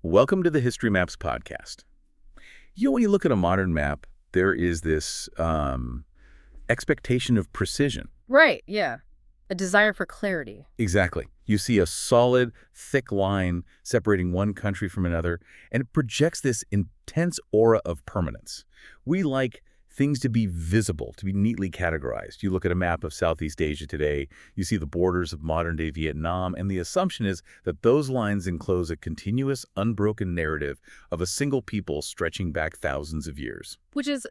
Welcome to the History Maps podcast. When you look at a modern map, there is this expectation of precision. Right, yeah. A desire for clarity. Exactly. You see a solid, thick line separating one country from another, and it projects this intense aura of permanence. We like things to be visible, to be neatly categorized. You look at a map of Southeast Asia today, you see the borders of modern-day Vietnam, and the assumption is that those lines enclose a continuous, unbroken narrative of a single people stretching back thousands of years. Which is,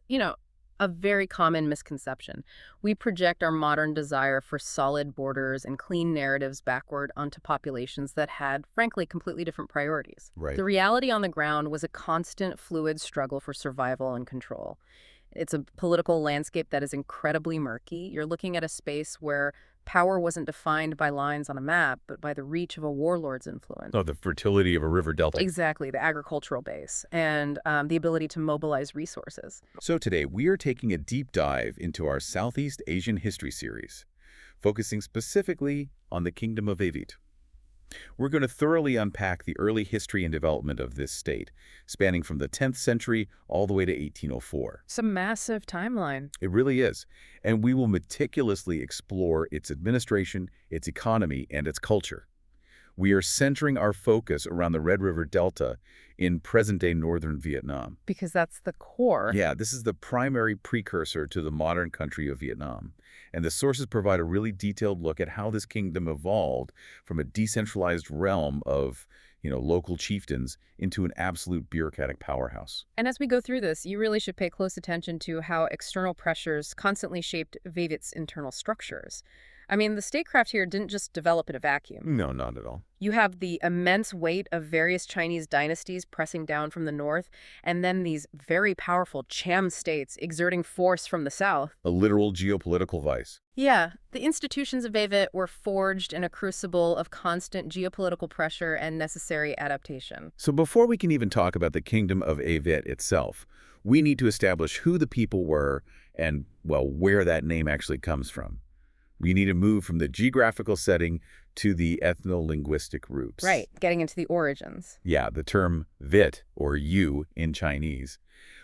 a very common misconception. We project our modern desire for solid borders and clean narratives backward onto populations that had, frankly, completely different priorities. Right. The reality on the ground was a constant, fluid struggle for survival and control. It's a political landscape that is incredibly murky. You're looking at a space where power wasn't defined by lines on a map, but by the reach of a warlord's influence. Oh, the fertility of a river delta. Exactly, the agricultural base, and the ability to mobilize resources. So today, we are taking a deep dive into our Southeast Asian history series, focusing specifically on the Kingdom of Dai Viet. We're going to thoroughly unpack the early history and development of this state, spanning from the 10th century all the way to 1804. It's a massive timeline. It really is. And we will meticulously explore its administration, its economy, and its culture. We are centering our focus around the Red River Delta in present-day northern Vietnam. Because that's the core. Yeah, this is the primary precursor to the modern country of Vietnam. And the sources provide a really detailed look at how this kingdom evolved from a decentralized realm of, local chieftains into an absolute bureaucratic powerhouse. And as we go through this, you really should pay close attention to how external pressures constantly shaped Dai Viet's internal structures. I mean, the statecraft here didn't just develop in a vacuum. No, not at all. You have the immense weight of various Chinese dynasties pressing down from the north, and then these very powerful Cham states exerting force from the south. A literal geopolitical vice. Yeah, the institutions of Dai Viet were forged in a crucible of constant geopolitical pressure and necessary adaptation. So before we can even talk about the Kingdom of Dai Viet itself, we need to establish who the people were and, where that name actually comes from. We need to move from the geographical setting to the ethno-linguistic roots. Right, getting into the origins. Yeah, the term Viet, or you in Chinese.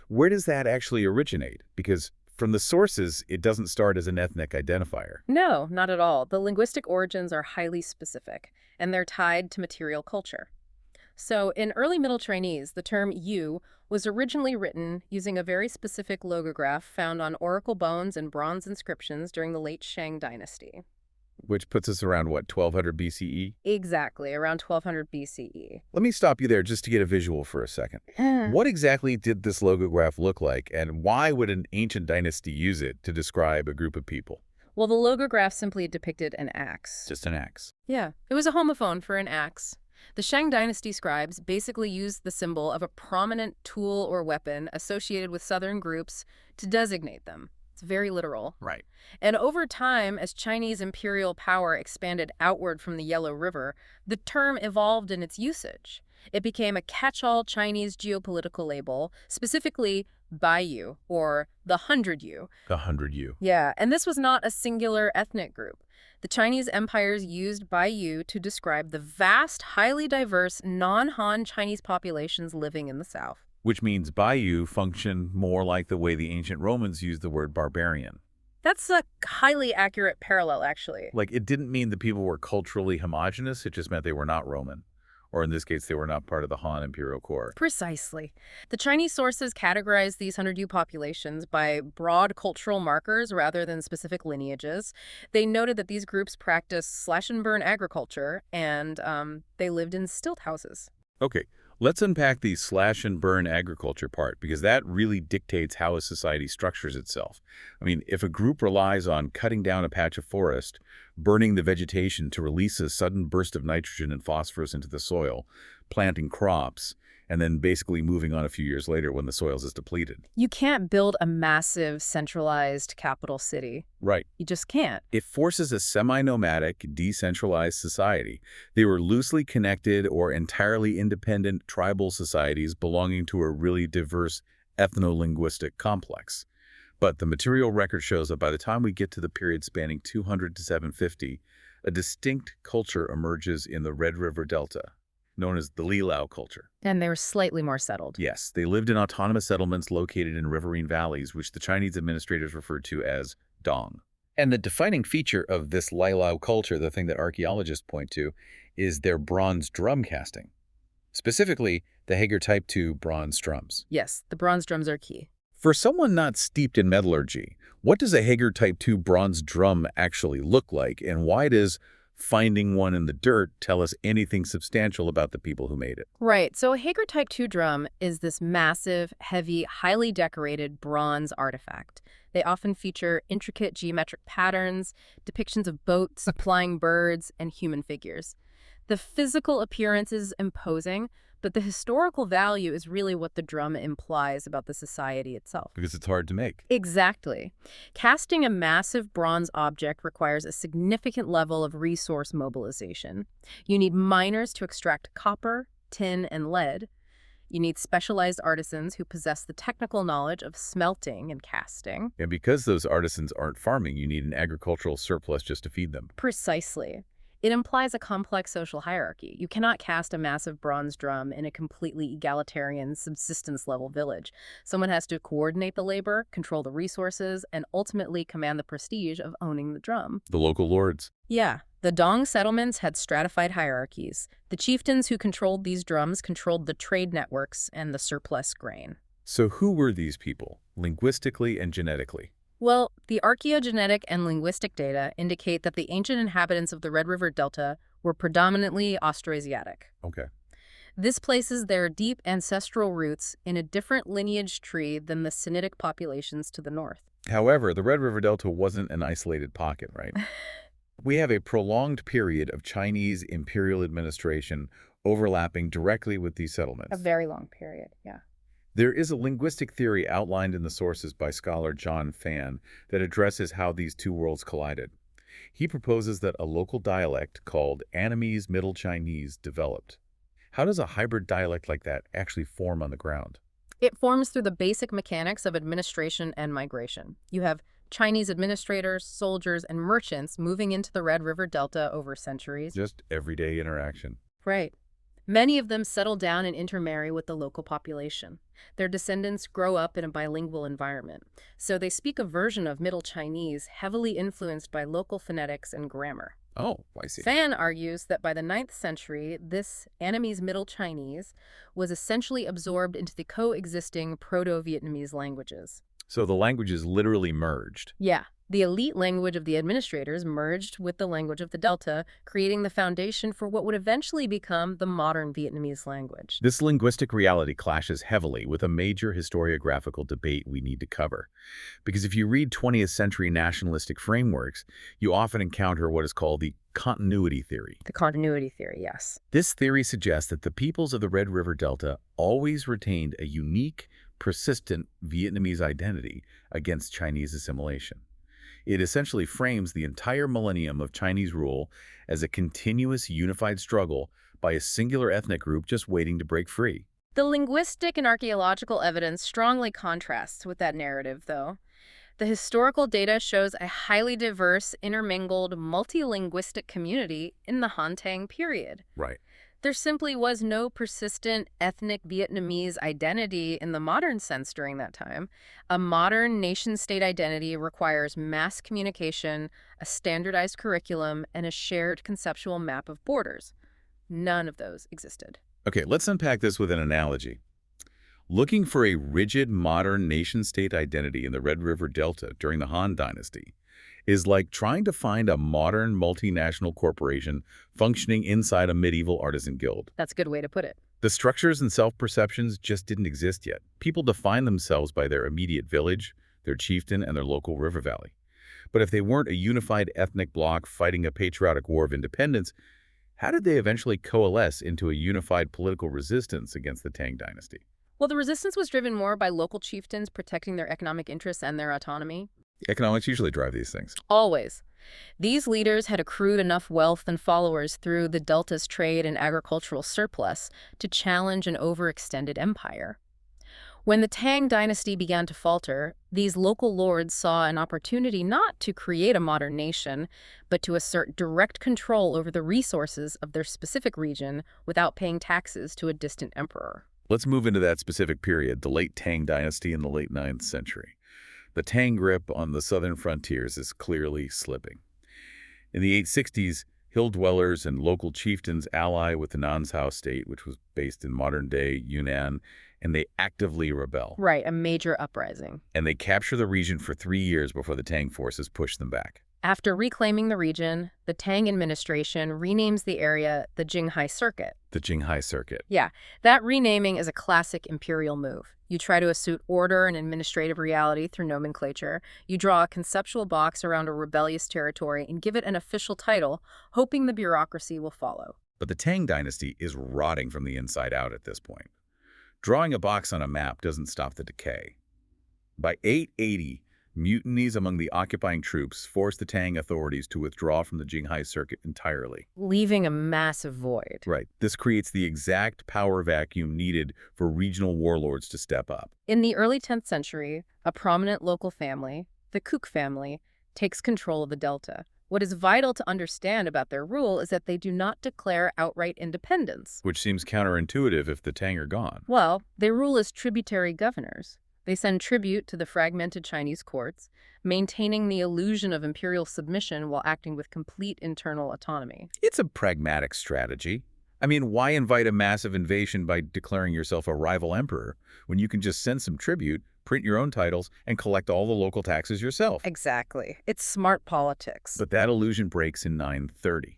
Where does that actually originate? Because from the sources, it doesn't start as an ethnic identifier. No, not at all. The linguistic origins are highly specific, and they're tied to material culture. So in early Middle Chinese, the term you was originally written using a very specific logograph found on oracle bones and bronze inscriptions during the late Shang dynasty. Which puts us around, 1200 BCE? Exactly, around 1200 BCE. Let me stop you there just to get a visual for a second. What exactly did this logograph look like, and why would an ancient dynasty use it to describe a group of people? Well, the logograph simply depicted an axe. Just an axe. Yeah, it was a homophone for an axe. The Shang dynasty scribes basically used the symbol of a prominent tool or weapon associated with southern groups to designate them. It's very literal. Right. And over time, as Chinese imperial power expanded outward from the Yellow River, the term evolved in its usage. It became a catch-all Chinese geopolitical label, specifically Baiyu, or the 100 The 100 Yeah, and this was not a singular ethnic group. The Chinese empires used Baiyu to describe the vast, highly diverse, non-Han Chinese populations living in the south. Which means Baiyu functioned more like the way the ancient Romans used the word barbarian. That's a highly accurate parallel, actually. Like, it didn't mean the people were culturally homogenous, it just meant they were not Roman. Or in this case, they were not part of the Han imperial core. Precisely. The Chinese sources categorize these 100 populations by broad cultural markers rather than specific lineages. They noted that these groups practiced slash-and-burn agriculture, and they lived in stilt houses. Okay, let's unpack the slash-and-burn agriculture part, because that really dictates how a society structures itself. I mean, if a group relies on cutting down a patch of forest, burning the vegetation to release a sudden burst of nitrogen and phosphorus into the soil, planting crops, and then basically moving on a few years later when the soil is depleted. You can't build a massive, centralized capital city. Right. You just can't. It forces a semi-nomadic, decentralized society. They were loosely connected or entirely independent tribal societies belonging to a really diverse ethno-linguistic complex. But the material record shows that by the time we get to the period spanning 200 to 750, a distinct culture emerges in the Red River Delta. known as the Li Lao culture. And they were slightly more settled. Yes, they lived in autonomous settlements located in riverine valleys, which the Chinese administrators referred to as dong. And the defining feature of this Lai Lao culture, the thing that archaeologists point to, is their bronze drum casting. Specifically, the Hager Type II bronze drums. Yes, the bronze drums are key. For someone not steeped in metallurgy, what does a Hager Type II bronze drum actually look like, and why does finding one in the dirt tell us anything substantial about the people who made it? Right, so a Hager Type II drum is this massive, heavy, highly decorated bronze artifact. They often feature intricate geometric patterns, depictions of boats, flying birds, and human figures. The physical appearance is imposing, but the historical value is really what the drum implies about the society itself. Because it's hard to make. Exactly. Casting a massive bronze object requires a significant level of resource mobilization. You need miners to extract copper, tin, and lead. You need specialized artisans who possess the technical knowledge of smelting and casting. And because those artisans aren't farming, you need an agricultural surplus just to feed them. Precisely. It implies a complex social hierarchy. You cannot cast a massive bronze drum in a completely egalitarian subsistence-level village. Someone has to coordinate the labor, control the resources, and ultimately command the prestige of owning the drum. The local lords. Yeah, the Dong settlements had stratified hierarchies. The chieftains who controlled these drums controlled the trade networks and the surplus grain. So who were these people, linguistically and genetically? Well, the archaeogenetic and linguistic data indicate that the ancient inhabitants of the Red River Delta were predominantly Austroasiatic. Okay. This places their deep ancestral roots in a different lineage tree than the Sinitic populations to the north. However, the Red River Delta wasn't an isolated pocket, right? We have a prolonged period of Chinese imperial administration overlapping directly with these settlements. A very long period, yeah. There is a linguistic theory outlined in the sources by scholar John Fan that addresses how these two worlds collided. He proposes that a local dialect called Annamese Middle Chinese developed. How does a hybrid dialect like that actually form on the ground? It forms through the basic mechanics of administration and migration. You have Chinese administrators, soldiers, and merchants moving into the Red River Delta over centuries. Just everyday interaction. Right. Many of them settle down and intermarry with the local population. Their descendants grow up in a bilingual environment, so they speak a version of Middle Chinese heavily influenced by local phonetics and grammar. Oh, I see. Fan argues that by the 9th century, this Annamese Middle Chinese was essentially absorbed into the coexisting Proto-Vietnamese languages. So the languages literally merged. Yeah. The elite language of the administrators merged with the language of the Delta, creating the foundation for what would eventually become the modern Vietnamese language. This linguistic reality clashes heavily with a major historiographical debate we need to cover. Because if you read 20th century nationalistic frameworks, you often encounter what is called the continuity theory. The continuity theory, yes. This theory suggests that the peoples of the Red River Delta always retained a unique, persistent Vietnamese identity against Chinese assimilation. It essentially frames the entire millennium of Chinese rule as a continuous unified struggle by a singular ethnic group just waiting to break free. The linguistic and archaeological evidence strongly contrasts with that narrative, though. The historical data shows a highly diverse, intermingled, multilinguistic community in the Han Tang period. Right. There simply was no persistent ethnic Vietnamese identity in the modern sense during that time. A modern nation-state identity requires mass communication, a standardized curriculum, and a shared conceptual map of borders. None of those existed. Okay, let's unpack this with an analogy. Looking for a rigid modern nation-state identity in the Red River Delta during the Han Dynasty is like trying to find a modern multinational corporation functioning inside a medieval artisan guild. That's a good way to put it. The structures and self-perceptions just didn't exist yet. People define themselves by their immediate village, their chieftain, and their local river valley. But if they weren't a unified ethnic bloc fighting a patriotic war of independence, how did they eventually coalesce into a unified political resistance against the Tang Dynasty? Well, the resistance was driven more by local chieftains protecting their economic interests and their autonomy. Economics usually drive these things. Always. These leaders had accrued enough wealth and followers through the Delta's trade and agricultural surplus to challenge an overextended empire. When the Tang dynasty began to falter, these local lords saw an opportunity not to create a modern nation, but to assert direct control over the resources of their specific region without paying taxes to a distant emperor. Let's move into that specific period, the late Tang dynasty in the late 9th century. The Tang grip on the southern frontiers is clearly slipping. In the 860s, hill dwellers and local chieftains ally with the Nansao state, which was based in modern-day Yunnan, and they actively rebel. Right, a major uprising. And they capture the region for 3 years before the Tang forces push them back. After reclaiming the region, the Tang administration renames the area the Qinghai Circuit. The Qinghai Circuit. Yeah, that renaming is a classic imperial move. You try to assert order and administrative reality through nomenclature. You draw a conceptual box around a rebellious territory and give it an official title, hoping the bureaucracy will follow. But the Tang dynasty is rotting from the inside out at this point. Drawing a box on a map doesn't stop the decay. By 880, mutinies among the occupying troops forced the Tang authorities to withdraw from the Qinghai Circuit entirely. Leaving a massive void. Right. This creates the exact power vacuum needed for regional warlords to step up. In the early 10th century, a prominent local family, the Cook family, takes control of the Delta. What is vital to understand about their rule is that they do not declare outright independence. Which seems counterintuitive if the Tang are gone. Well, they rule as tributary governors. They send tribute to the fragmented Chinese courts, maintaining the illusion of imperial submission while acting with complete internal autonomy. It's a pragmatic strategy. I mean, why invite a massive invasion by declaring yourself a rival emperor when you can just send some tribute, print your own titles, and collect all the local taxes yourself? Exactly. It's smart politics. But that illusion breaks in 930.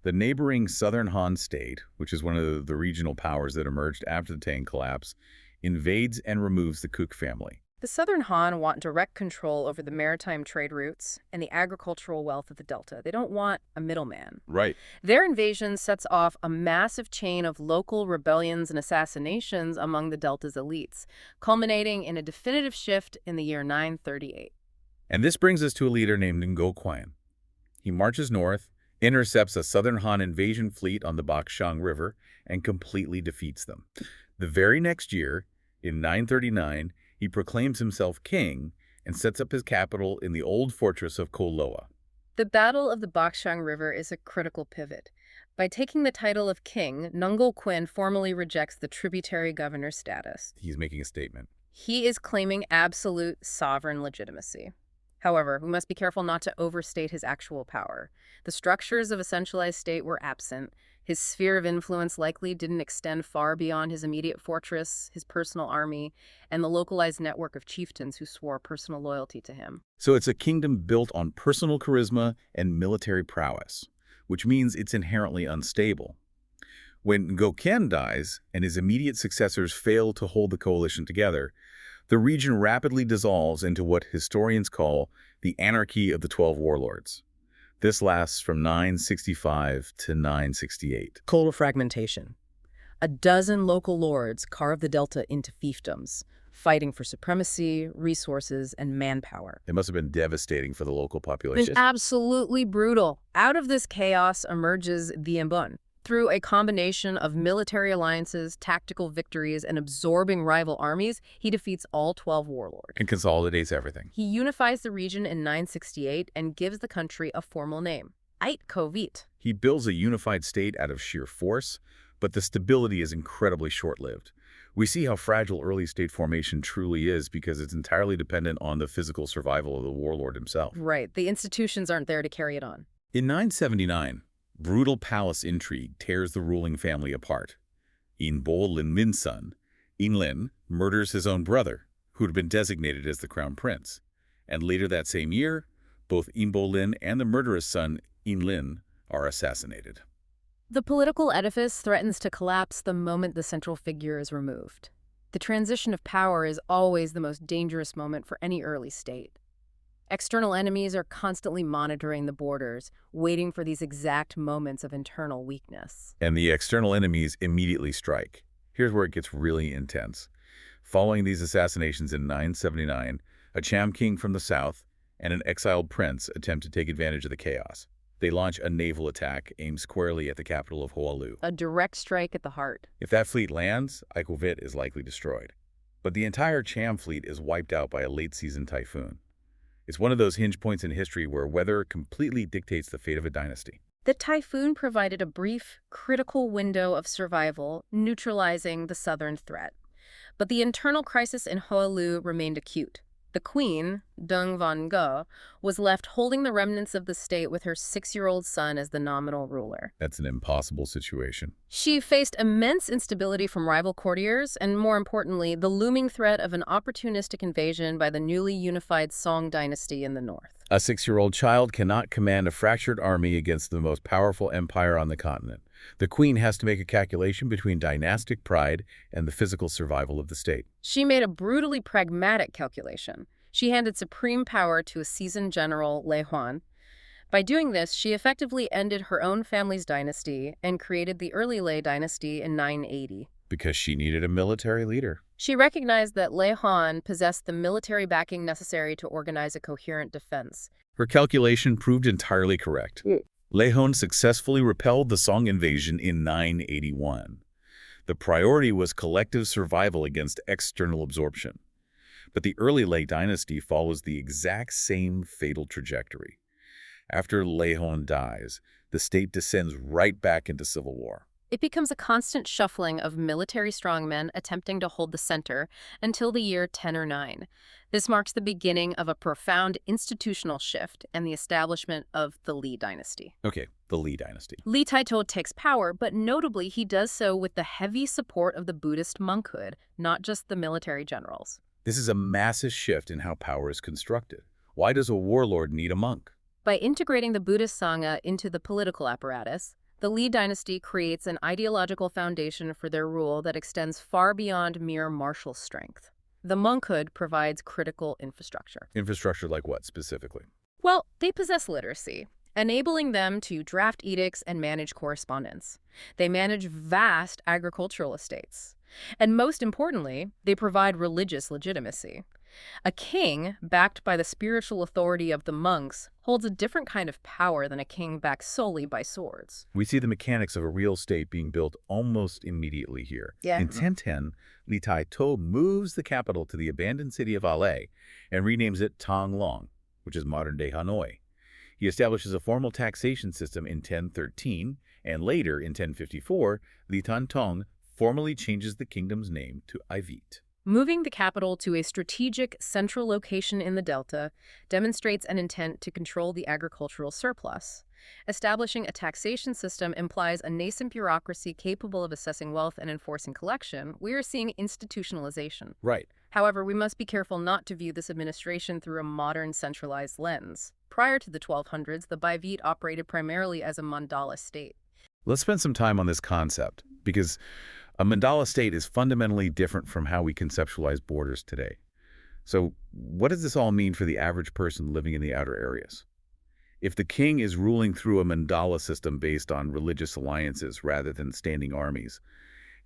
The neighboring southern Han state, which is one of the regional powers that emerged after the Tang collapse, invades and removes the Cook family. The Southern Han want direct control over the maritime trade routes and the agricultural wealth of the Delta. They don't want a middleman. Right. Their invasion sets off a massive chain of local rebellions and assassinations among the Delta's elites, culminating in a definitive shift in the year 938. And this brings us to a leader named Ngo Quan. He marches north, intercepts a Southern Han invasion fleet on the Bakshang River, and completely defeats them. The very next year, in 939, he proclaims himself king and sets up his capital in the old fortress of Koloa. The Battle of the Bakshang River is a critical pivot. By taking the title of king, Ngo Quan formally rejects the tributary governor status. He's making a statement. He is claiming absolute sovereign legitimacy. However, we must be careful not to overstate his actual power. The structures of a centralized state were absent. His sphere of influence likely didn't extend far beyond his immediate fortress, his personal army, and the localized network of chieftains who swore personal loyalty to him. So it's a kingdom built on personal charisma and military prowess, which means it's inherently unstable. When Ngo Quan dies and his immediate successors fail to hold the coalition together, the region rapidly dissolves into what historians call the anarchy of the 12 warlords. This lasts from 965 to 968. Total fragmentation. A dozen local lords carve the Delta into fiefdoms, fighting for supremacy, resources, and manpower. It must have been devastating for the local It's population. absolutely brutal. Out of this chaos emerges the Mbun. Through a combination of military alliances, tactical victories, and absorbing rival armies, he defeats all 12 warlords. And consolidates everything. He unifies the region in 968 and gives the country a formal name, Dai Viet. He builds a unified state out of sheer force, but the stability is incredibly short-lived. We see how fragile early state formation truly is because it's entirely dependent on the physical survival of the warlord himself. Right, the institutions aren't there to carry it on. In 979, brutal palace intrigue tears the ruling family apart. Inbo Lin Min's son, Inlin, murders his own brother, who had been designated as the crown prince. And later that same year, both Inbo Lin and the murderous son, Inlin, are assassinated. The political edifice threatens to collapse the moment the central figure is removed. The transition of power is always the most dangerous moment for any early state. External enemies are constantly monitoring the borders, waiting for these exact moments of internal weakness. And the external enemies immediately strike. Here's where it gets really intense. Following these assassinations in 979, a Cham king from the south and an exiled prince attempt to take advantage of the chaos. They launch a naval attack aimed squarely at the capital of Hoalu. A direct strike at the heart. If that fleet lands, Viet is likely destroyed. But the entire Cham fleet is wiped out by a late-season typhoon. It's one of those hinge points in history where weather completely dictates the fate of a dynasty. The typhoon provided a brief, critical window of survival, neutralizing the southern threat. But the internal crisis in Hoelu remained acute. The queen, Dung Van Ge, was left holding the remnants of the state with her 6-year-old son as the nominal ruler. That's an impossible situation. She faced immense instability from rival courtiers and, more importantly, the looming threat of an opportunistic invasion by the newly unified Song dynasty in the north. A 6-year-old child cannot command a fractured army against the most powerful empire on the continent. The queen has to make a calculation between dynastic pride and the physical survival of the state. She made a brutally pragmatic calculation. She handed supreme power to a seasoned general, Lei Huan. By doing this, she effectively ended her own family's dynasty and created the early Lei dynasty in 980. Because she needed a military leader. She recognized that Lei Huan possessed the military backing necessary to organize a coherent defense. Her calculation proved entirely correct. Lei Huan successfully repelled the Song invasion in 981. The priority was collective survival against external absorption. But the early Lei dynasty follows the exact same fatal trajectory. After Lei Huan dies, the state descends right back into civil war. It becomes a constant shuffling of military strongmen attempting to hold the center until the year 10 or 9. This marks the beginning of a profound institutional shift and the establishment of the Li dynasty. Okay, the Li dynasty. Li Taitou takes power, but notably he does so with the heavy support of the Buddhist monkhood, not just the military generals. This is a massive shift in how power is constructed. Why does a warlord need a monk? By integrating the Buddhist Sangha into the political apparatus, the Li dynasty creates an ideological foundation for their rule that extends far beyond mere martial strength. The monkhood provides critical infrastructure. Infrastructure like what, specifically? Well, they possess literacy, enabling them to draft edicts and manage correspondence. They manage vast agricultural estates. And most importantly, they provide religious legitimacy. A king, backed by the spiritual authority of the monks, holds a different kind of power than a king backed solely by swords. We see the mechanics of a real state being built almost immediately here. Yeah. In 1010, Li Taitou moves the capital to the abandoned city of Alais and renames it Tang Long, which is modern-day Hanoi. He establishes a formal taxation system in 1013, and later, in 1054, Li Tantong formally changes the kingdom's name to Dai Viet. Moving the capital to a strategic central location in the delta demonstrates an intent to control the agricultural surplus. Establishing a taxation system implies a nascent bureaucracy capable of assessing wealth and enforcing collection. We are seeing institutionalization. Right. However, we must be careful not to view this administration through a modern centralized lens. Prior to the 1200s, the Dai Viet operated primarily as a mandala state. Let's spend some time on this concept, because a mandala state is fundamentally different from how we conceptualize borders today. So what does this all mean for the average person living in the outer areas? If the king is ruling through a mandala system based on religious alliances rather than standing armies,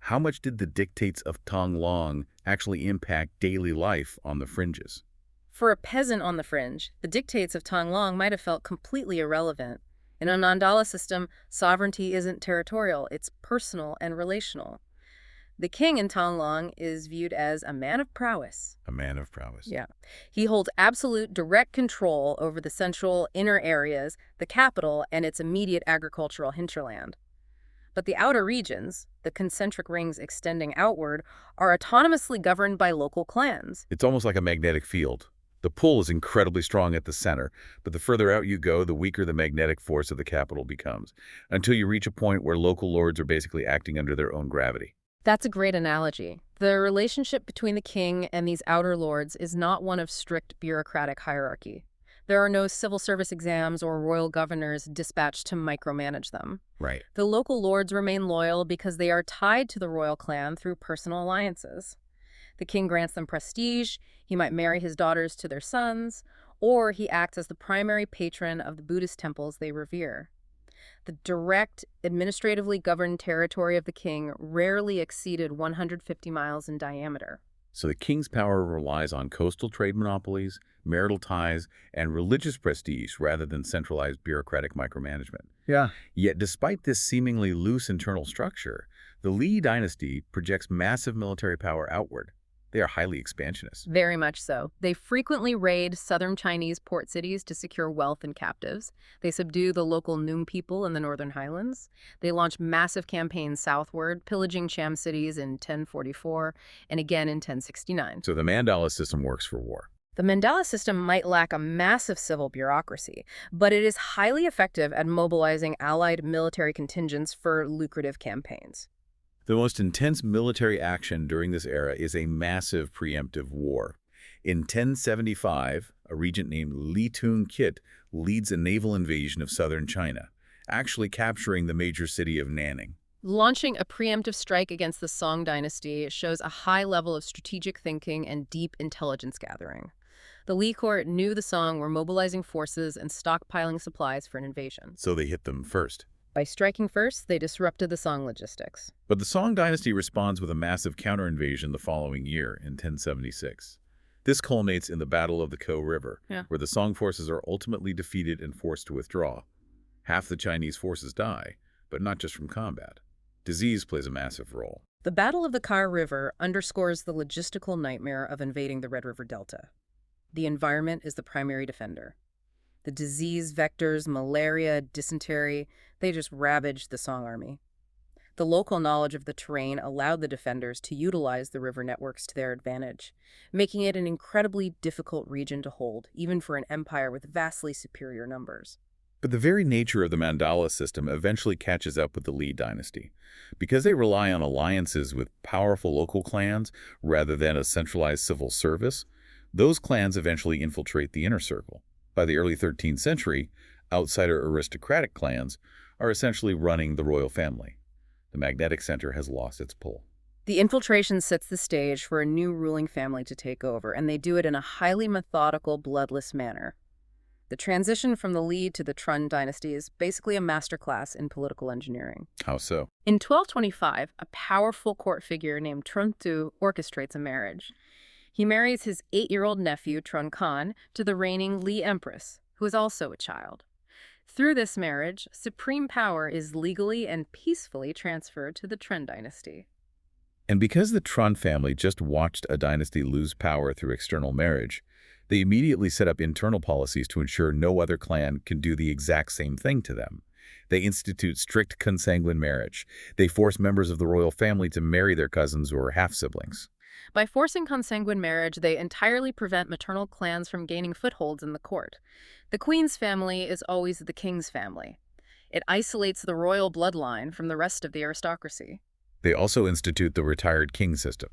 how much did the dictates of Tang Long actually impact daily life on the fringes? For a peasant on the fringe, the dictates of Tang Long might have felt completely irrelevant. In a mandala system, sovereignty isn't territorial, it's personal and relational. The king in Tang Long is viewed as a man of prowess. A man of prowess. Yeah. He holds absolute direct control over the central inner areas, the capital, and its immediate agricultural hinterland. But the outer regions, the concentric rings extending outward, are autonomously governed by local clans. It's almost like a magnetic field. The pull is incredibly strong at the center, but the further out you go, the weaker the magnetic force of the capital becomes, until you reach a point where local lords are basically acting under their own gravity. That's a great analogy. The relationship between the king and these outer lords is not one of strict bureaucratic hierarchy. There are no civil service exams or royal governors dispatched to micromanage them. Right. The local lords remain loyal because they are tied to the royal clan through personal alliances. The king grants them prestige, he might marry his daughters to their sons, or he acts as the primary patron of the Buddhist temples they revere. The direct, administratively governed territory of the king rarely exceeded 150 miles in diameter. So the king's power relies on coastal trade monopolies, marital ties, and religious prestige rather than centralized bureaucratic micromanagement. Yeah. Yet despite this seemingly loose internal structure, the Li dynasty projects massive military power outward. They are highly expansionist. Very much so. They frequently raid southern Chinese port cities to secure wealth and captives. They subdue the local Noong people in the northern highlands. They launch massive campaigns southward, pillaging Cham cities in 1044 and again in 1069. So the mandala system works for war. The mandala system might lack a massive civil bureaucracy, but it is highly effective at mobilizing allied military contingents for lucrative campaigns. The most intense military action during this era is a massive preemptive war. In 1075, a regent named Li Tung Kit leads a naval invasion of southern China, actually capturing the major city of Nanning. Launching a preemptive strike against the Song dynasty shows a high level of strategic thinking and deep intelligence gathering. The Li court knew the Song were mobilizing forces and stockpiling supplies for an invasion. So they hit them first. By striking first, they disrupted the Song logistics. But the Song dynasty responds with a massive counter-invasion the following year in 1076. This culminates in the Battle of the Ko River, where the Song forces are ultimately defeated and forced to withdraw. Half the Chinese forces die, but not just from combat. Disease plays a massive role. The Battle of the Ko River underscores the logistical nightmare of invading the Red River Delta. The environment is the primary defender. The disease vectors, malaria, dysentery, they just ravaged the Song army. The local knowledge of the terrain allowed the defenders to utilize the river networks to their advantage, making it an incredibly difficult region to hold, even for an empire with vastly superior numbers. But the very nature of the mandala system eventually catches up with the Li dynasty. Because they rely on alliances with powerful local clans rather than a centralized civil service, those clans eventually infiltrate the inner circle. By the early 13th century, outsider aristocratic clans are essentially running the royal family. The magnetic center has lost its pull. The infiltration sets the stage for a new ruling family to take over, and they do it in a highly methodical, bloodless manner. The transition from the Li to the Trun dynasty is basically a masterclass in political engineering. How so? In 1225, a powerful court figure named Trun Tu orchestrates a marriage. He marries his 8-year-old nephew, Trun Khan, to the reigning Li Empress, who is also a child. Through this marriage, supreme power is legally and peacefully transferred to the Trun dynasty. And because the Trun family just watched a dynasty lose power through external marriage, they immediately set up internal policies to ensure no other clan can do the exact same thing to them. They institute strict consanguine marriage. They force members of the royal family to marry their cousins or half-siblings. By forcing consanguine marriage, they entirely prevent maternal clans from gaining footholds in the court. The queen's family is always the king's family. It isolates the royal bloodline from the rest of the aristocracy. They also institute the retired king system.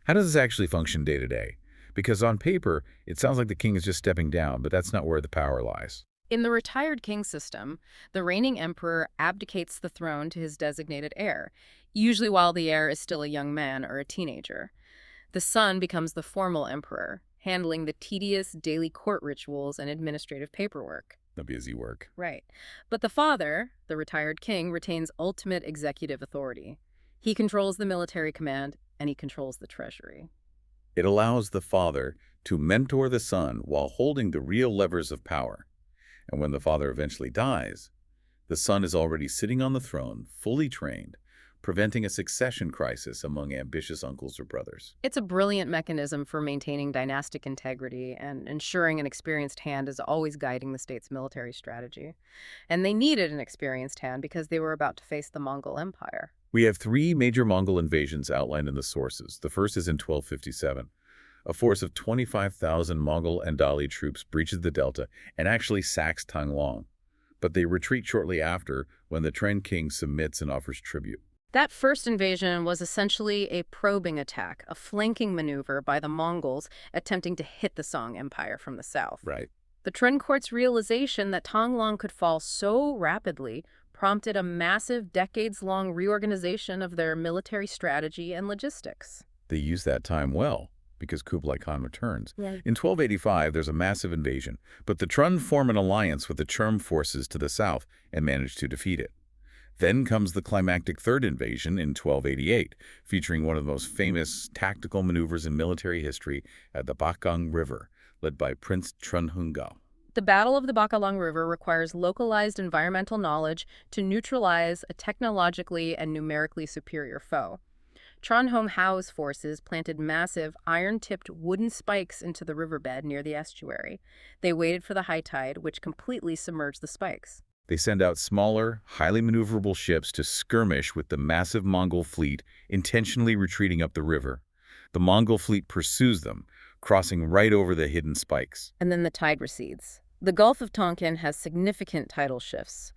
How does this actually function day to day? Because on paper, it sounds like the king is just stepping down, but that's not where the power lies. In the retired king system, the reigning emperor abdicates the throne to his designated heir, usually while the heir is still a young man or a teenager. The son becomes the formal emperor, handling the tedious daily court rituals and administrative paperwork. The busy work. Right. But the father, the retired king, retains ultimate executive authority. He controls the military command, and he controls the treasury. It allows the father to mentor the son while holding the real levers of power. And when the father eventually dies, the son is already sitting on the throne, fully trained, preventing a succession crisis among ambitious uncles or brothers. It's a brilliant mechanism for maintaining dynastic integrity and ensuring an experienced hand is always guiding the state's military strategy. And they needed an experienced hand because they were about to face the Mongol Empire. We have 3 major Mongol invasions outlined in the sources. The first is in 1257. A force of 25,000 Mongol and Dali troops breaches the delta and actually sacks Tanglong. But they retreat shortly after when the Tren king submits and offers tribute. That first invasion was essentially a probing attack, a flanking maneuver by the Mongols attempting to hit the Song Empire from the south. Right. The Tren court's realization that Tanglong could fall so rapidly prompted a massive decades-long reorganization of their military strategy and logistics. They use that time well, because Kublai Khan returns. Yeah. In 1285, there's a massive invasion, but the Trun form an alliance with the Churm forces to the south and manage to defeat it. Then comes the climactic third invasion in 1288, featuring one of the most famous tactical maneuvers in military history at the Bakong River, led by Prince Trunhunga. The Battle of the Bakalong River requires localized environmental knowledge to neutralize a technologically and numerically superior foe. Tran Hong Hao's forces planted massive, iron-tipped wooden spikes into the riverbed near the estuary. They waited for the high tide, which completely submerged the spikes. They send out smaller, highly maneuverable ships to skirmish with the massive Mongol fleet, intentionally retreating up the river. The Mongol fleet pursues them, crossing right over the hidden spikes. And then the tide recedes. The Gulf of Tonkin has significant tidal shifts.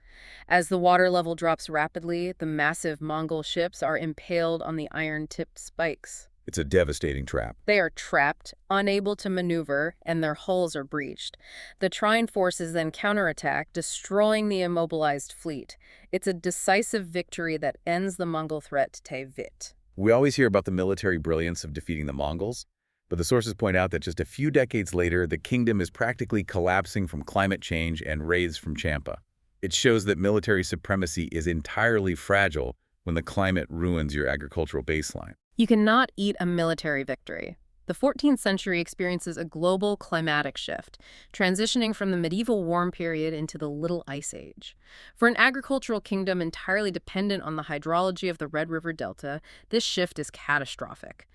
As the water level drops rapidly, the massive Mongol ships are impaled on the iron-tipped spikes. It's a devastating trap. They are trapped, unable to maneuver, and their hulls are breached. The Trine forces then counterattack, destroying the immobilized fleet. It's a decisive victory that ends the Mongol threat to Dai Viet. We always hear about the military brilliance of defeating the Mongols, but the sources point out that just a few decades later, the kingdom is practically collapsing from climate change and raids from Champa. It shows that military supremacy is entirely fragile when the climate ruins your agricultural baseline. You cannot eat a military victory. The 14th century experiences a global climatic shift, transitioning from the medieval warm period into the Little Ice Age. For an agricultural kingdom entirely dependent on the hydrology of the Red River Delta, this shift is catastrophic.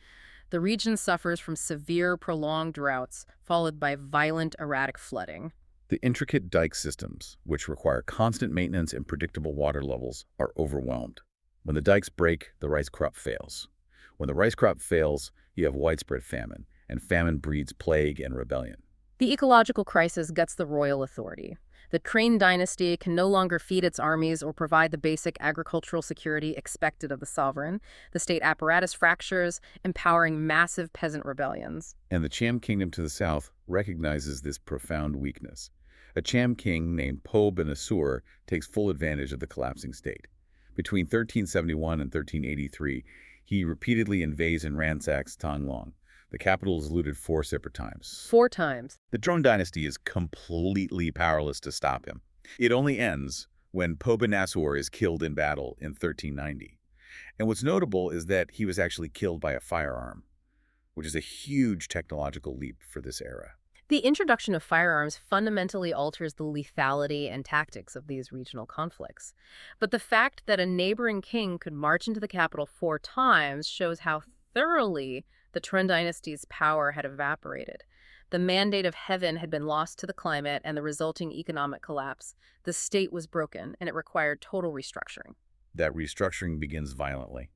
The region suffers from severe, prolonged droughts, followed by violent, erratic flooding. The intricate dike systems, which require constant maintenance and predictable water levels, are overwhelmed. When the dikes break, the rice crop fails. When the rice crop fails, you have widespread famine, and famine breeds plague and rebellion. The ecological crisis guts the royal authority. The Trane dynasty can no longer feed its armies or provide the basic agricultural security expected of the sovereign. The state apparatus fractures, empowering massive peasant rebellions. And the Cham kingdom to the south recognizes this profound weakness. A Cham king named Po Ben Assur takes full advantage of the collapsing state. Between 1371 and 1383, he repeatedly invades and ransacks Tanglong. The capital is looted 4 separate times. 4 times. The Drone dynasty is completely powerless to stop him. It only ends when Po Ben Assur is killed in battle in 1390. And what's notable is that he was actually killed by a firearm, which is a huge technological leap for this era. The introduction of firearms fundamentally alters the lethality and tactics of these regional conflicts. But the fact that a neighboring king could march into the capital 4 times shows how thoroughly the Trend dynasty's power had evaporated. The mandate of heaven had been lost to the climate and the resulting economic collapse. The state was broken, and it required total restructuring. That restructuring begins violently.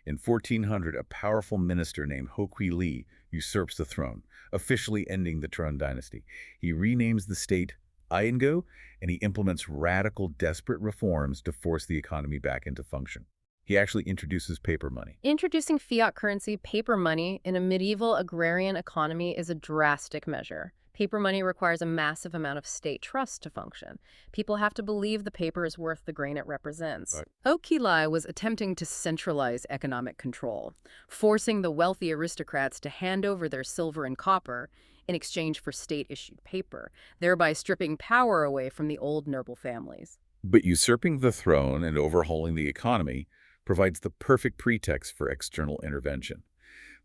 In 1400, a powerful minister named Ho Kui Li usurps the throne, officially ending the Trend dynasty. He renames the state Iango, and he implements radical, desperate reforms to force the economy back into function. He actually introduces paper money. Introducing fiat currency, paper money, in a medieval agrarian economy is a drastic measure. Paper money requires a massive amount of state trust to function. People have to believe the paper is worth the grain it represents. Right. Ho Kui Lai was attempting to centralize economic control, forcing the wealthy aristocrats to hand over their silver and copper in exchange for state-issued paper, thereby stripping power away from the old noble families. But usurping the throne and overhauling the economy provides the perfect pretext for external intervention.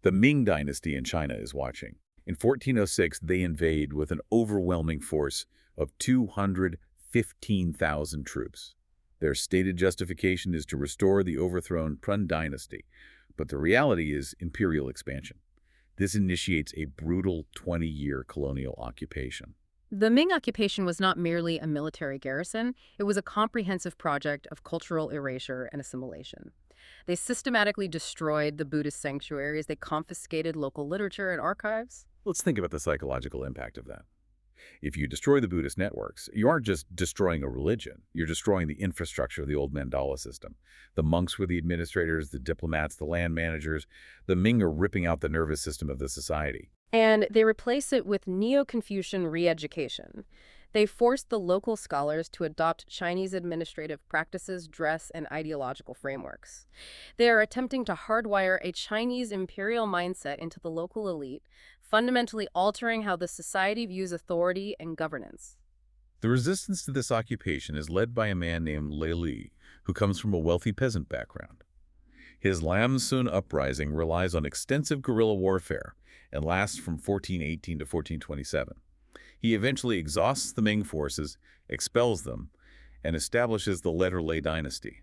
The Ming dynasty in China is watching. In 1406, they invade with an overwhelming force of 215,000 troops. Their stated justification is to restore the overthrown Trend dynasty, but the reality is imperial expansion. This initiates a brutal 20-year colonial occupation. The Ming occupation was not merely a military garrison, it was a comprehensive project of cultural erasure and assimilation. They systematically destroyed the Buddhist sanctuaries, they confiscated local literature and archives. Let's think about the psychological impact of that. If you destroy the Buddhist networks, you aren't just destroying a religion, you're destroying the infrastructure of the old mandala system. The monks were the administrators, the diplomats, the land managers. The Ming are ripping out the nervous system of the society. And they replace it with Neo-Confucian re-education. They forced the local scholars to adopt Chinese administrative practices, dress, and ideological frameworks. They are attempting to hardwire a Chinese imperial mindset into the local elite, fundamentally altering how the society views authority and governance. The resistance to this occupation is led by a man named Lei Li, who comes from a wealthy peasant background. His Lam Sun uprising relies on extensive guerrilla warfare and lasts from 1418 to 1427. He eventually exhausts the Ming forces, expels them, and establishes the later Lei dynasty.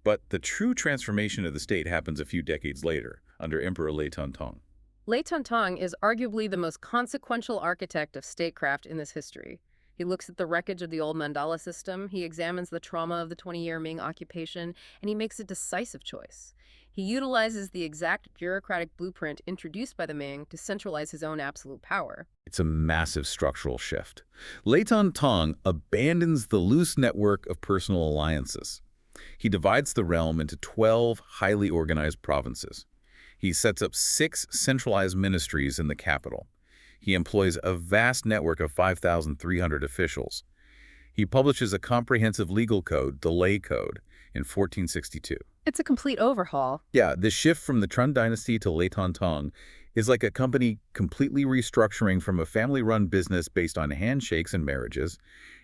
But the true transformation of the state happens a few decades later, under Emperor Lei Tong. Lei Tong is arguably the most consequential architect of statecraft in this history. He looks at the wreckage of the old mandala system, he examines the trauma of the 20-year Ming occupation, and he makes a decisive choice. He utilizes the exact bureaucratic blueprint introduced by the Ming to centralize his own absolute power. It's a massive structural shift. Lei Tong abandons the loose network of personal alliances. He divides the realm into 12 highly organized provinces. He sets up 6 centralized ministries in the capital. He employs a vast network of 5,300 officials. He publishes a comprehensive legal code, the Lei Code, in 1462. It's a complete overhaul. Yeah, the shift from the Trun dynasty to Lei Tong is like a company completely restructuring from a family-run business based on handshakes and marriages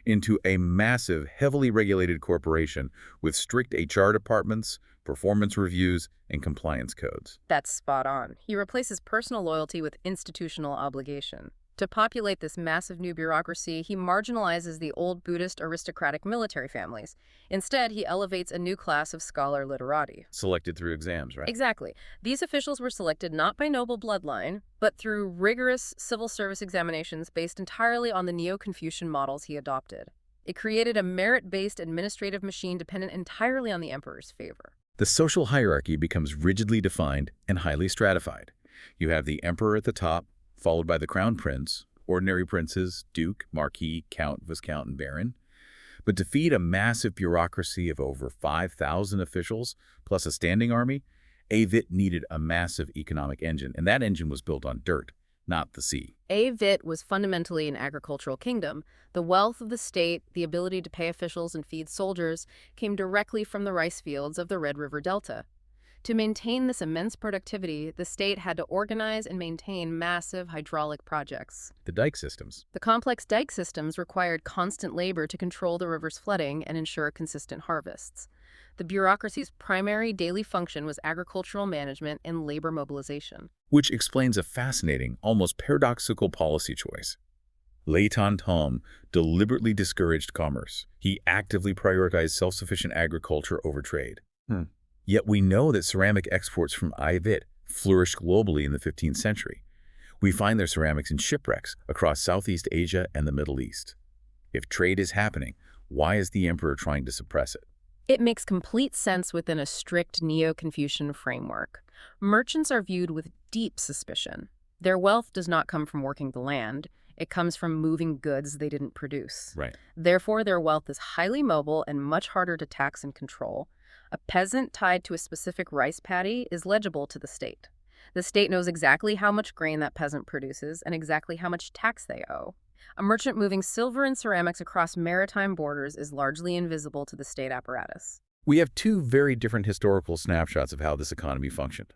into a massive, heavily regulated corporation with strict HR departments, performance reviews, and compliance codes. That's spot on. He replaces personal loyalty with institutional obligation. To populate this massive new bureaucracy, he marginalizes the old Buddhist aristocratic military families. Instead, he elevates a new class of scholar literati. Selected through exams, right? Exactly. These officials were selected not by noble bloodline, but through rigorous civil service examinations based entirely on the Neo-Confucian models he adopted. It created a merit-based administrative machine dependent entirely on the emperor's favor. The social hierarchy becomes rigidly defined and highly stratified. You have the emperor at the top, followed by the crown prince, ordinary princes, duke, marquis, count, viscount, and baron. But to feed a massive bureaucracy of over 5,000 officials, plus a standing army, Dai Viet needed a massive economic engine, and that engine was built on dirt, not the sea. Dai Viet was fundamentally an agricultural kingdom. The wealth of the state, the ability to pay officials and feed soldiers, came directly from the rice fields of the Red River Delta. To maintain this immense productivity, the state had to organize and maintain massive hydraulic projects. The dike systems. The complex dike systems required constant labor to control the river's flooding and ensure consistent harvests. The bureaucracy's primary daily function was agricultural management and labor mobilization. Which explains a fascinating, almost paradoxical policy choice. Lei Tong deliberately discouraged commerce. He actively prioritized self-sufficient agriculture over trade. Yet we know that ceramic exports from Dai Viet flourished globally in the 15th century. We find their ceramics in shipwrecks across Southeast Asia and the Middle East. If trade is happening, why is the emperor trying to suppress it? It makes complete sense within a strict Neo-Confucian framework. Merchants are viewed with deep suspicion. Their wealth does not come from working the land. It comes from moving goods they didn't produce. Right. Therefore, their wealth is highly mobile and much harder to tax and control. A peasant tied to a specific rice paddy is legible to the state. The state knows exactly how much grain that peasant produces and exactly how much tax they owe. A merchant moving silver and ceramics across maritime borders is largely invisible to the state apparatus. We have 2 very different historical snapshots of how this economy functioned.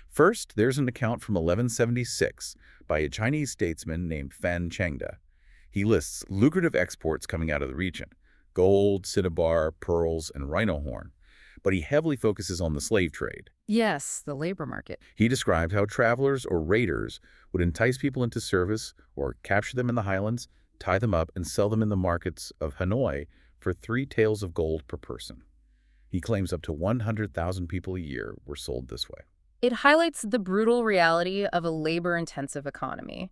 First, there's an account from 1176 by a Chinese statesman named Fan Chengde. He lists lucrative exports coming out of the region: gold, cinnabar, pearls, and rhino horn. But he heavily focuses on the slave trade. Yes, the labor market. He described how travelers or raiders would entice people into service or capture them in the highlands, tie them up, and sell them in the markets of Hanoi for 3 taels of gold per person. He claims up to 100,000 people a year were sold this way. It highlights the brutal reality of a labor-intensive economy.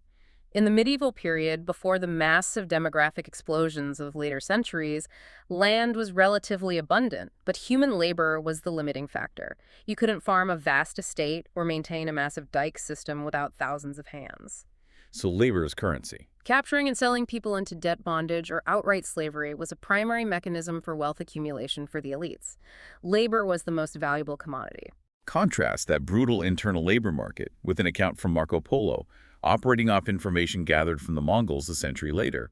In the medieval period, before the massive demographic explosions of later centuries, land was relatively abundant, but human labor was the limiting factor. You couldn't farm a vast estate or maintain a massive dike system without thousands of hands. So labor is currency. Capturing and selling people into debt bondage or outright slavery was a primary mechanism for wealth accumulation for the elites. Labor was the most valuable commodity. Contrast that brutal internal labor market with an account from Marco Polo, operating off information gathered from the Mongols a century later.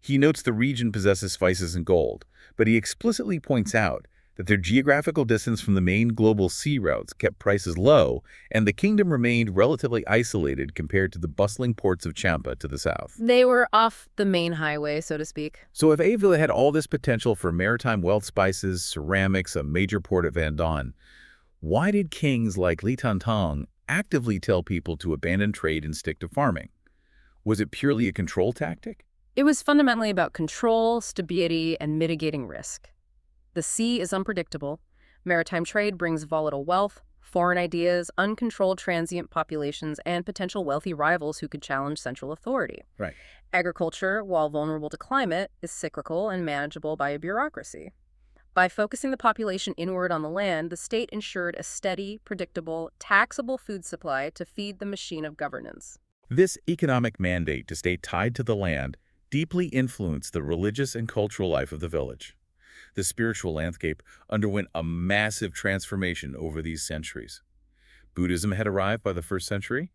He notes the region possesses spices and gold, but he explicitly points out that their geographical distance from the main global sea routes kept prices low, and the kingdom remained relatively isolated compared to the bustling ports of Champa to the south. They were off the main highway, so to speak. So if Dai Viet had all this potential for maritime wealth, spices, ceramics, a major port at Vandon, why did kings like Lei Tong actively tell people to abandon trade and stick to farming? Was it purely a control tactic? It was fundamentally about control, stability, and mitigating risk. The sea is unpredictable. Maritime trade brings volatile wealth, foreign ideas, uncontrolled transient populations, and potential wealthy rivals who could challenge central authority. Right. Agriculture, while vulnerable to climate, is cyclical and manageable by a bureaucracy. By focusing the population inward on the land, the state ensured a steady, predictable, taxable food supply to feed the machine of governance. This economic mandate to stay tied to the land deeply influenced the religious and cultural life of the village. The spiritual landscape underwent a massive transformation over these centuries. Buddhism had arrived by the 1st century,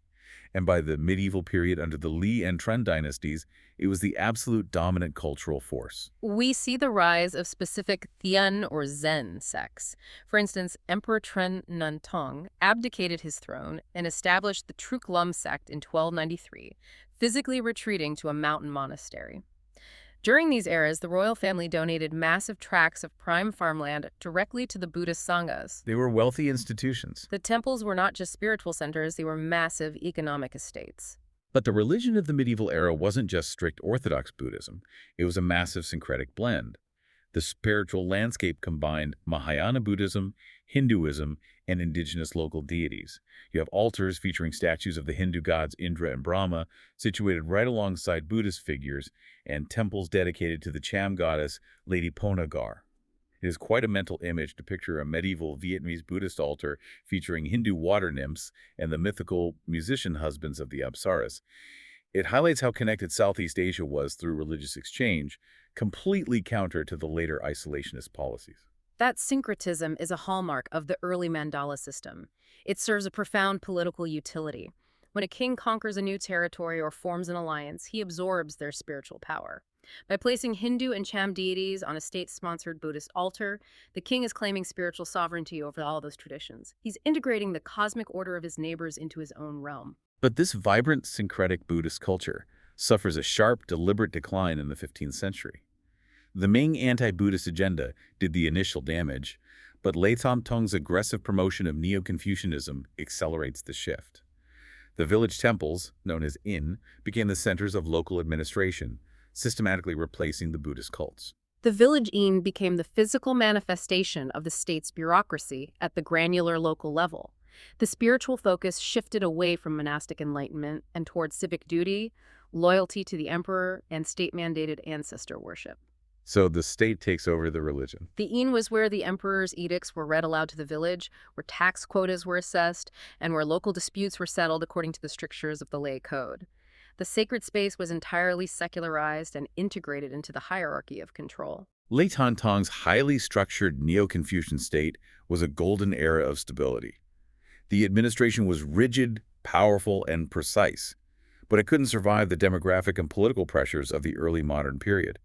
and by the medieval period under the Li and Tren dynasties, it was the absolute dominant cultural force. We see the rise of specific Tian or Zen sects. For instance, Emperor Tren Nantong abdicated his throne and established the Truk Lum sect in 1293, physically retreating to a mountain monastery. During these eras, the royal family donated massive tracts of prime farmland directly to the Buddhist sanghas. They were wealthy institutions. The temples were not just spiritual centers, they were massive economic estates. But the religion of the medieval era wasn't just strict Orthodox Buddhism. It was a massive syncretic blend. The spiritual landscape combined Mahayana Buddhism, Hinduism, and indigenous local deities. You have altars featuring statues of the Hindu gods Indra and Brahma, situated right alongside Buddhist figures, and temples dedicated to the Cham goddess Lady Ponagar. It is quite a mental image to picture a medieval Vietnamese Buddhist altar featuring Hindu water nymphs and the mythical musician husbands of the Apsaras. It highlights how connected Southeast Asia was through religious exchange, completely counter to the later isolationist policies. That syncretism is a hallmark of the early mandala system. It serves a profound political utility. When a king conquers a new territory or forms an alliance, he absorbs their spiritual power. By placing Hindu and Cham deities on a state-sponsored Buddhist altar, the king is claiming spiritual sovereignty over all those traditions. He's integrating the cosmic order of his neighbors into his own realm. But this vibrant, syncretic Buddhist culture suffers a sharp, deliberate decline in the 15th century. The Ming anti-Buddhist agenda did the initial damage, but Lei Tong's aggressive promotion of Neo-Confucianism accelerates the shift. The village temples, known as inn, became the centers of local administration, systematically replacing the Buddhist cults. The village inn became the physical manifestation of the state's bureaucracy at the granular local level. The spiritual focus shifted away from monastic enlightenment and toward civic duty, loyalty to the emperor, and state-mandated ancestor worship. So the state takes over the religion. The inn was where the emperor's edicts were read aloud to the village, where tax quotas were assessed, and where local disputes were settled according to the strictures of the lay code. The sacred space was entirely secularized and integrated into the hierarchy of control. Lei Tong's highly structured Neo-Confucian state was a golden era of stability. The administration was rigid, powerful, and precise, but it couldn't survive the demographic and political pressures of the early modern period.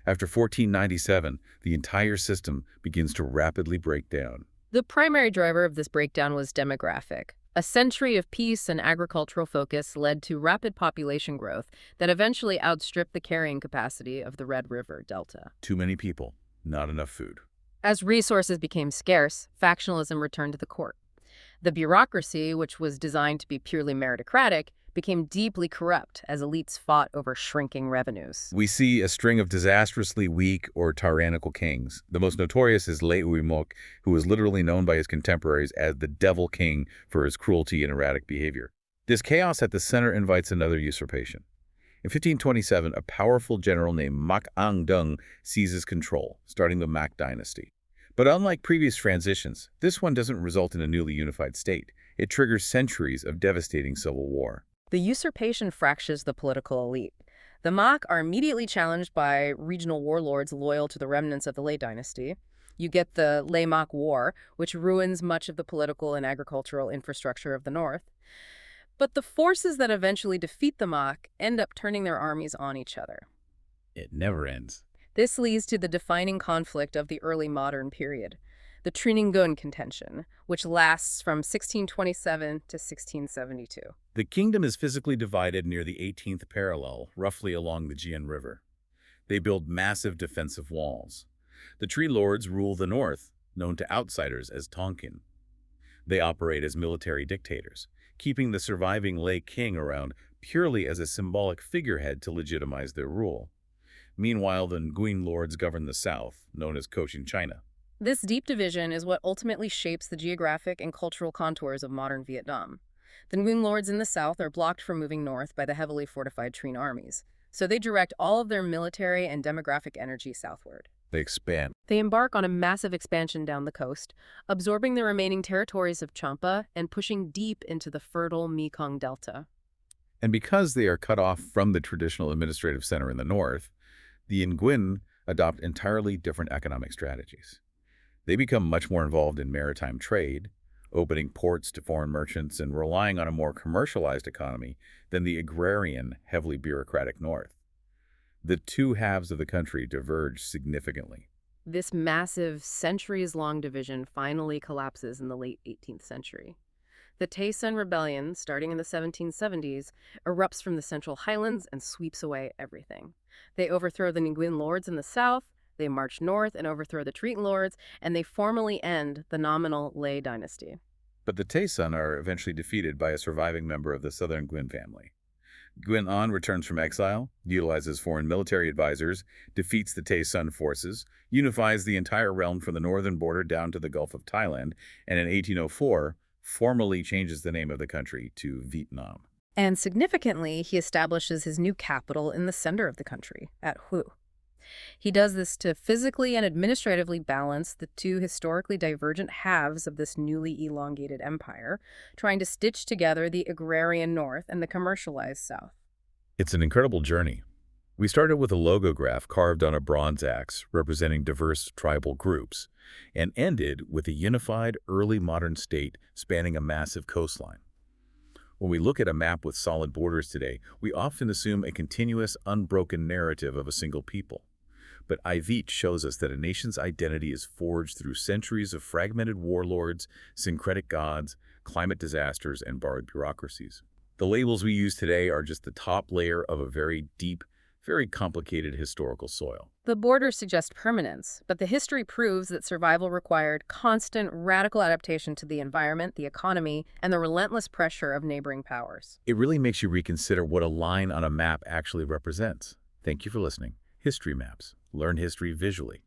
After 1497, the entire system begins to rapidly break down. The primary driver of this breakdown was demographic. A century of peace and agricultural focus led to rapid population growth that eventually outstripped the carrying capacity of the Red River Delta. Too many people, not enough food. As resources became scarce, factionalism returned to the court. The bureaucracy, which was designed to be purely meritocratic, became deeply corrupt as elites fought over shrinking revenues. We see a string of disastrously weak or tyrannical kings. The most notorious is Lei Mok, who was literally known by his contemporaries as the Devil King for his cruelty and erratic behavior. This chaos at the center invites another usurpation. In 1527, a powerful general named Mak Ang Dung seizes control, starting the Mak dynasty. But unlike previous transitions, this one doesn't result in a newly unified state. It triggers centuries of devastating civil war. The usurpation fractures the political elite. The Mak are immediately challenged by regional warlords loyal to the remnants of the Lei dynasty. You get the Lei-Mak War, which ruins much of the political and agricultural infrastructure of the north. But the forces that eventually defeat the Mak end up turning their armies on each other. It never ends. This leads to the defining conflict of the early modern period, the Trininggun contention, which lasts from 1627 to 1672. The kingdom is physically divided near the 18th parallel, roughly along the Jian River. They build massive defensive walls. The Tree Lords rule the north, known to outsiders as Tonkin. They operate as military dictators, keeping the surviving Lei king around purely as a symbolic figurehead to legitimize their rule. Meanwhile, the Nguyen Lords govern the south, known as Cochin China. This deep division is what ultimately shapes the geographic and cultural contours of modern Vietnam. The Nguyen lords in the south are blocked from moving north by the heavily fortified Trinh armies, so they direct all of their military and demographic energy southward. They expand. They embark on a massive expansion down the coast, absorbing the remaining territories of Champa and pushing deep into the fertile Mekong Delta. And because they are cut off from the traditional administrative center in the north, the Nguyen adopt entirely different economic strategies. They become much more involved in maritime trade, opening ports to foreign merchants and relying on a more commercialized economy than the agrarian, heavily bureaucratic north. The two halves of the country diverge significantly. This massive, centuries-long division finally collapses in the late 18th century. The Tay Son Rebellion, starting in the 1770s, erupts from the Central Highlands and sweeps away everything. They overthrow the Nguyen lords in the south, they march north and overthrow the Trinh lords, and they formally end the nominal Lê dynasty. But the Tay Son are eventually defeated by a surviving member of the Southern Nguyen family. Nguyen An returns from exile, utilizes foreign military advisors, defeats the Tay Son forces, unifies the entire realm from the northern border down to the Gulf of Thailand, and in 1804, formally changes the name of the country to Vietnam. And significantly, he establishes his new capital in the center of the country, at Hue. He does this to physically and administratively balance the two historically divergent halves of this newly elongated empire, trying to stitch together the agrarian north and the commercialized south. It's an incredible journey. We started with a logograph carved on a bronze axe representing diverse tribal groups, and ended with a unified early modern state spanning a massive coastline. When we look at a map with solid borders today, we often assume a continuous, unbroken narrative of a single people. But Dai Viet shows us that a nation's identity is forged through centuries of fragmented warlords, syncretic gods, climate disasters, and borrowed bureaucracies. The labels we use today are just the top layer of a very deep, very complicated historical soil. The borders suggest permanence, but the history proves that survival required constant, radical adaptation to the environment, the economy, and the relentless pressure of neighboring powers. It really makes you reconsider what a line on a map actually represents. Thank you for listening. History Maps. Learn history visually.